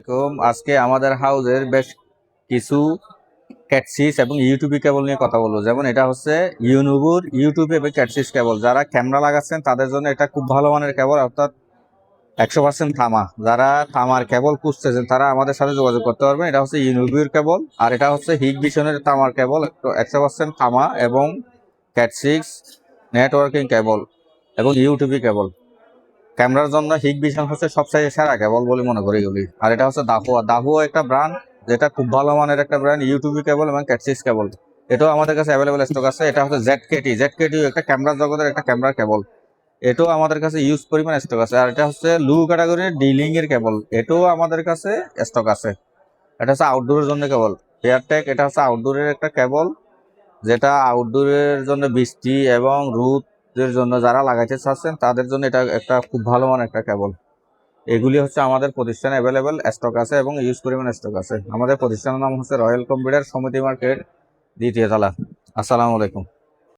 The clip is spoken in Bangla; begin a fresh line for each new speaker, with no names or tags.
আলাইকুম। আজকে আমাদের হাউজের বেশ কিছু ক্যাটসিস এবং ইউটিউবি কেবল নিয়ে কথা বলবো। যেমন এটা হচ্ছে ইউনুবুর ইউটিউব এবং ক্যাটসিস কেবল। যারা ক্যামেরা লাগাচ্ছেন তাদের জন্য এটা খুব ভালো মানের কেবল, অর্থাৎ 100% থামা। যারা থামার কেবল খুঁজতেছেন তারা আমাদের সাথে যোগাযোগ করতে পারবেন। এটা হচ্ছে ইউনুবির কেবল, আর এটা হচ্ছে হিগভিশনের তামার কেবল, 100% থামা এবং ক্যাটসিক্স নেটওয়ার্কিং কেবল এবং ইউটিউবি কেবল। ক্যামেরার জন্য হিগভিশন হচ্ছে সবচেয়ে সেরা কেবল বলে মনে করি এগুলি। আর এটা হচ্ছে দাহুয়া। দাহুয়া একটা ব্র্যান্ড, যেটা খুব ভালো মানের একটা ব্র্যান্ড, ইউটিউবি কেবল এবং ক্যাটসিক্স কেবল। এটাও আমাদের কাছে অ্যাভেলেবল স্টক আছে। এটা হচ্ছে জেডকেটি। জেডকেটি একটা ক্যামেরা জগতের একটা ক্যামেরা কেবল, এটাও আমাদের কাছে ইউজ পরিমাণ স্টক আছে। আর এটা হচ্ছে লো ক্যাটাগরির ডিলিং এর কেবল, এটাও আমাদের কাছে স্টক আছে। এটা হচ্ছে আউটডোরের জন্য কেবল এয়ারটেক। এটা হচ্ছে আউটডোরের একটা কেবল, যেটা আউটডোরের জন্য বৃষ্টি এবং রোদের জন্য যারা লাগাইতে চাচ্ছেন তাদের জন্য এটা একটা খুব ভালো মানের একটা কেবল। এগুলি হচ্ছে আমাদের প্রতিষ্ঠানে অ্যাভেলেবেল স্টক আছে এবং ইউজ পরিমাণ স্টক আছে। আমাদের প্রতিষ্ঠানের নাম হচ্ছে রয়্যাল কম্পিউটার সমিতি মার্কেট, দ্বিতীয় তলা। আসসালামু আলাইকুম।